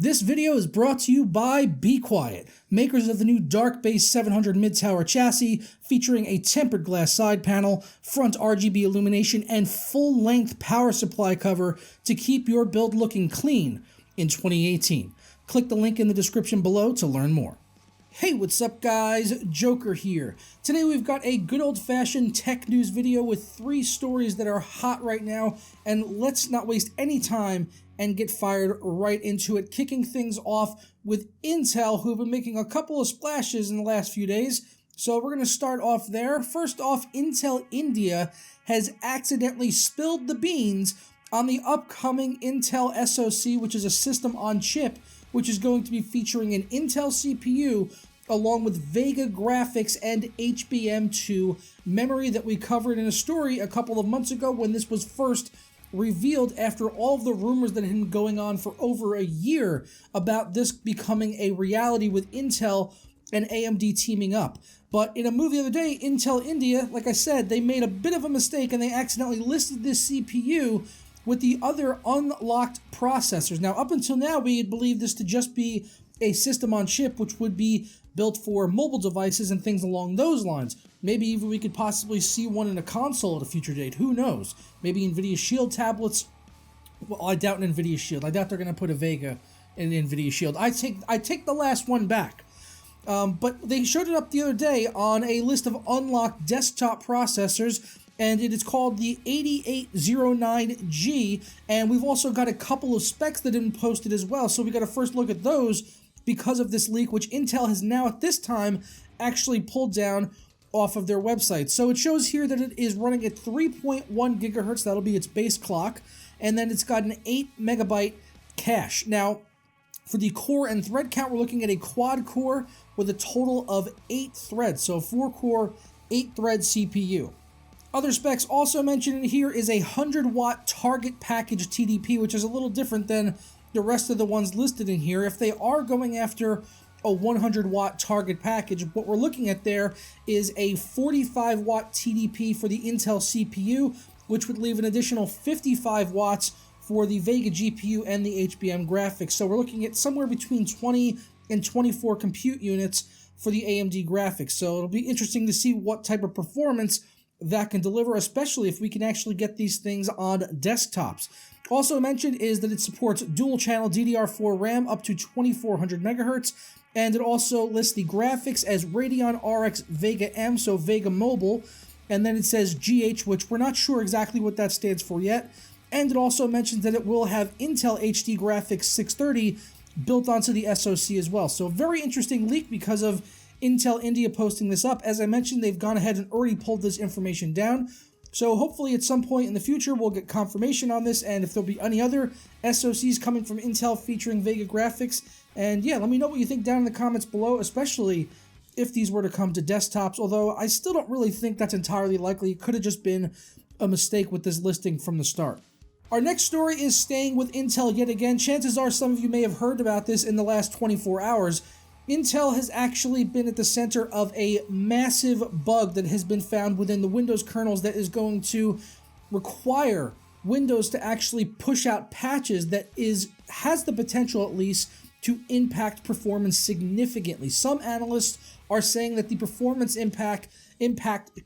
This video is brought to you by Be Quiet, makers of the new Dark Base 700 mid-tower chassis featuring a tempered glass side panel, front RGB illumination, and full-length power supply cover to keep your build looking clean in 2018. Click the link in the description below to learn more. Hey, what's up guys? Joker here. Today we've got a good old-fashioned tech news video with 3 stories that are hot right now, and let's not waste any time and get fired right into it, kicking things off with Intel, who have been making a couple of splashes in the last few days. So we're going to start off there. First off, Intel India has accidentally spilled the beans on the upcoming Intel SoC, which is a system on chip, which is going to be featuring an Intel CPU along with Vega graphics and HBM2 memory that we covered in a story a couple of months ago when this was first revealed after all of the rumors that had been going on for over a year about this becoming a reality with Intel and AMD teaming up. But in a move the other day, Intel India, like I said, they made a bit of a mistake and they accidentally listed this CPU with the other unlocked processors. Now, up until now, we had believed this to just be a system on chip, which would be built for mobile devices and things along those lines. Maybe even we could possibly see one in a console at a future date. Who knows? Maybe NVIDIA Shield tablets. Well, I doubt an NVIDIA Shield. I doubt they're going to put a Vega in an NVIDIA Shield. I take the last one back. But they showed it up the other day on a list of unlocked desktop processors, and it is called the 8809G, and we've also got a couple of specs that have been posted as well, so we got to first look at those because of this leak, which Intel has now at this time actually pulled down off of their website. So it shows here that it is running at 3.1 gigahertz, that'll be its base clock, and then it's got an 8 megabyte cache. Now, for the core and thread count, we're looking at a quad core with a total of 8 threads, so 4-core, 8-thread CPU. Other specs also mentioned in here is a 100-watt target package TDP, which is a little different than the rest of the ones listed in here. If they are going after a 100-watt target package, what we're looking at there is a 45-watt TDP for the Intel CPU, which would leave an additional 55 watts for the Vega GPU and the HBM graphics. So we're looking at somewhere between 20 and 24 compute units for the AMD graphics. So it'll be interesting to see what type of performance that can deliver, especially if we can actually get these things on desktops. Also mentioned is that it supports dual-channel DDR4 RAM up to 2400 megahertz, and it also lists the graphics as Radeon RX Vega M, so Vega Mobile, and then it says GH, which we're not sure exactly what that stands for yet, and it also mentions that it will have Intel HD Graphics 630 built onto the SoC as well. So very interesting leak because of Intel India posting this up. As I mentioned, they've gone ahead and already pulled this information down. So hopefully at some point in the future, we'll get confirmation on this, and if there'll be any other SoCs coming from Intel featuring Vega graphics. And yeah, let me know what you think down in the comments below, especially if these were to come to desktops, although I still don't really think that's entirely likely. It could have just been a mistake with this listing from the start. Our next story is staying with Intel yet again. Chances are some of you may have heard about this in the last 24 hours. Intel has actually been at the center of a massive bug that has been found within the Windows kernels that is going to require Windows to actually push out patches that has the potential at least to impact performance significantly. Some analysts are saying that the performance impact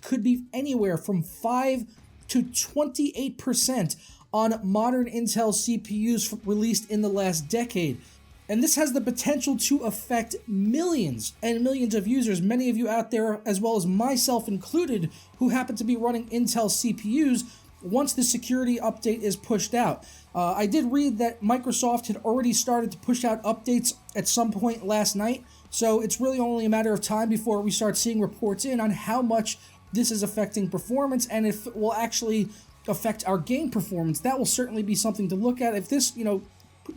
could be anywhere from 5 to 28% on modern Intel CPUs released in the last decade. And this has the potential to affect millions and millions of users, many of you out there, as well as myself included, who happen to be running Intel CPUs once the security update is pushed out. I did read that Microsoft had already started to push out updates at some point last night, so it's really only a matter of time before we start seeing reports in on how much this is affecting performance and if it will actually affect our game performance. That will certainly be something to look at. If this,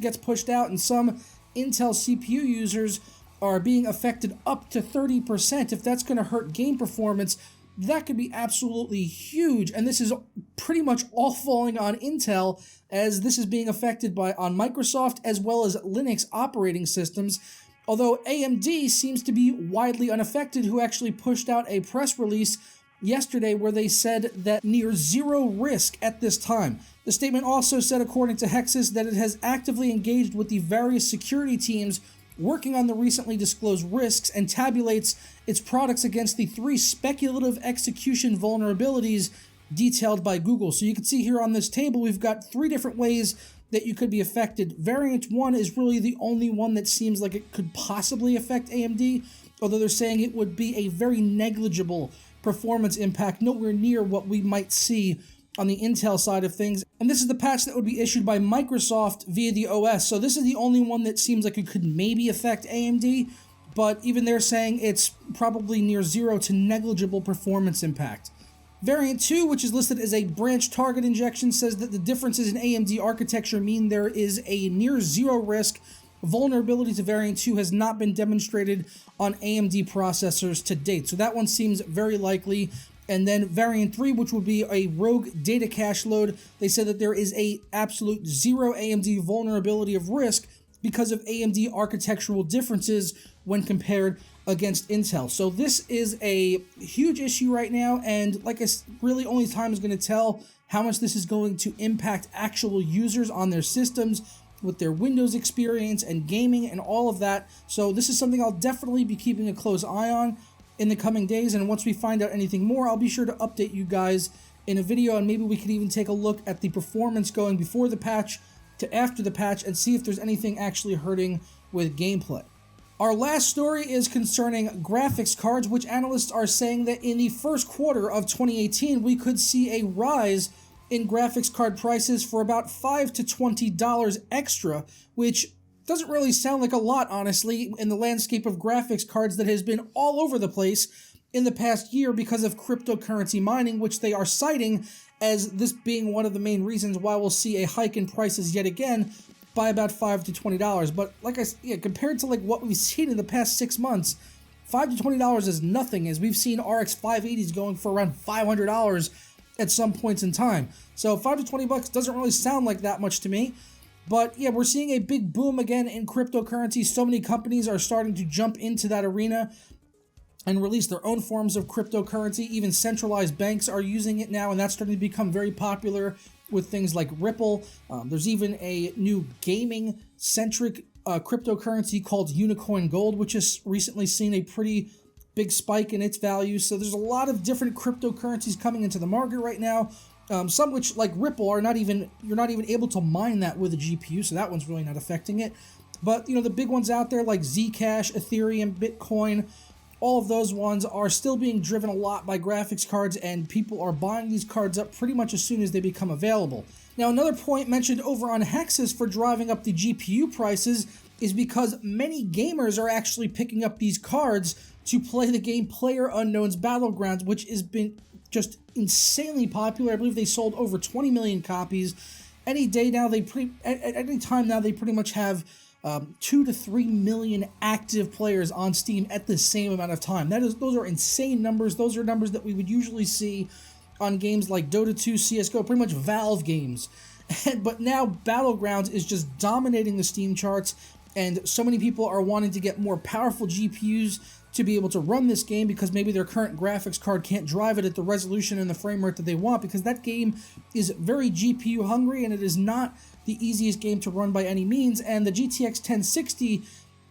gets pushed out and some Intel CPU users are being affected up to 30%, if that's going to hurt game performance, that could be absolutely huge. And this is pretty much all falling on Intel, as this is being affected on Microsoft as well as Linux operating systems. Although AMD seems to be widely unaffected, who actually pushed out a press release yesterday where they said that near zero risk at this time. The statement also said, according to Hexus, that it has actively engaged with the various security teams working on the recently disclosed risks and tabulates its products against the 3 speculative execution vulnerabilities detailed by Google. So you can see here on this table, we've got 3 different ways that you could be affected. Variant 1 is really the only one that seems like it could possibly affect AMD, although they're saying it would be a very negligible performance impact, nowhere near what we might see on the Intel side of things. And this is the patch that would be issued by Microsoft via the OS. So this is the only one that seems like it could maybe affect AMD, but even they're saying it's probably near zero to negligible performance impact. Variant 2, which is listed as a branch target injection, says that the differences in AMD architecture mean there is a near zero risk. Vulnerability to Variant 2 has not been demonstrated on AMD processors to date. So that one seems very likely. And then Variant 3, which would be a rogue data cache load, they said that there is a absolute zero AMD vulnerability of risk because of AMD architectural differences when compared against Intel. So this is a huge issue right now, and like I said, really only time is going to tell how much this is going to impact actual users on their systems with their Windows experience and gaming and all of that. So this is something I'll definitely be keeping a close eye on in the coming days, and once we find out anything more, I'll be sure to update you guys in a video, and maybe we could even take a look at the performance going before the patch to after the patch and see if there's anything actually hurting with gameplay. Our last story is concerning graphics cards, which analysts are saying that in the first quarter of 2018, we could see a rise in graphics card prices for about $5 to $20 extra, which doesn't really sound like a lot, honestly, in the landscape of graphics cards that has been all over the place in the past year because of cryptocurrency mining, which they are citing as this being one of the main reasons why we'll see a hike in prices yet again by about $5 to $20. But like I said, compared to like what we've seen in the past 6 months, $5 to $20 is nothing, as we've seen RX 580s going for around $500 at some points in time. So $5 to $20 doesn't really sound like that much to me. But yeah, we're seeing a big boom again in cryptocurrency. So many companies are starting to jump into that arena and release their own forms of cryptocurrency. Even centralized banks are using it now, and that's starting to become very popular with things like Ripple. There's even a new gaming-centric cryptocurrency called Unicoin Gold, which has recently seen a pretty big spike in its value. So there's a lot of different cryptocurrencies coming into the market right now. Some which, like Ripple, you're not even able to mine that with a GPU, so that one's really not affecting it. But, the big ones out there like Zcash, Ethereum, Bitcoin, all of those ones are still being driven a lot by graphics cards, and people are buying these cards up pretty much as soon as they become available. Now, another point mentioned over on Hexus for driving up the GPU prices is because many gamers are actually picking up these cards to play the game PlayerUnknown's Battlegrounds, which has been just insanely popular. I believe they sold over 20 million copies. Any day now, at any time now, they pretty much have 2 to 3 million active players on Steam at the same amount of time. Those are insane numbers. Those are numbers that we would usually see on games like Dota 2, CSGO, pretty much Valve games. But now Battlegrounds is just dominating the Steam charts, and so many people are wanting to get more powerful GPUs to be able to run this game because maybe their current graphics card can't drive it at the resolution and the frame rate that they want, because that game is very GPU hungry and it is not the easiest game to run by any means. And the GTX 1060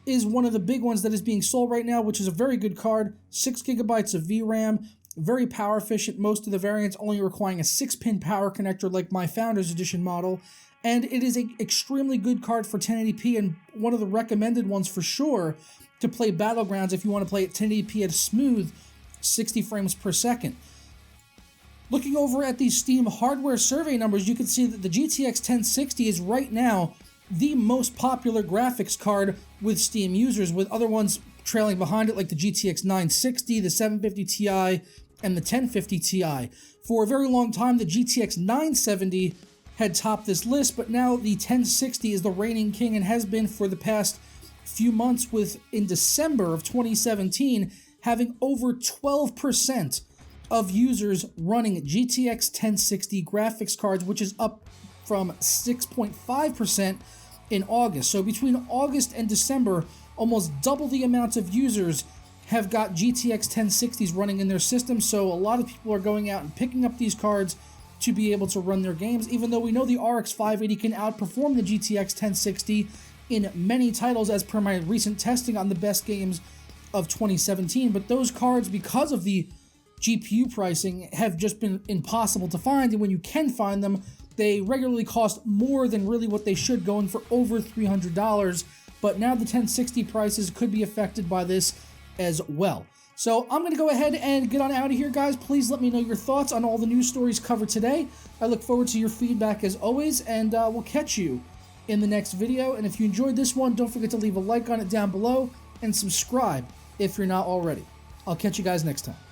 is one of the big ones that is being sold right now, which is a very good card, 6 gigabytes of VRAM, very power efficient, most of the variants only requiring a 6-pin power connector like my Founders Edition model. And it is an extremely good card for 1080p and one of the recommended ones for sure to play Battlegrounds if you want to play at 1080p at a smooth 60 frames per second. Looking over at these Steam hardware survey numbers, you can see that the GTX 1060 is right now the most popular graphics card with Steam users, with other ones trailing behind it like the GTX 960, the 750 Ti, and the 1050 Ti. For a very long time, the GTX 970 had topped this list, but now the 1060 is the reigning king and has been for the past few months, with in December of 2017 having over 12% of users running GTX 1060 graphics cards, which is up from 6.5% in August. So between August and December, almost double the amount of users have got GTX 1060s running in their system, so a lot of people are going out and picking up these cards to be able to run their games, even though we know the RX 580 can outperform the GTX 1060 in many titles as per my recent testing on the best games of 2017. But those cards, because of the GPU pricing, have just been impossible to find, and when you can find them, they regularly cost more than really what they should, going for over $300. But now the 1060 prices could be affected by this as well. So I'm going to go ahead and get on out of here, guys. Please let me know your thoughts on all the news stories covered today. I look forward to your feedback as always, and we'll catch you in the next video. And if you enjoyed this one, don't forget to leave a like on it down below and subscribe if you're not already. I'll catch you guys next time.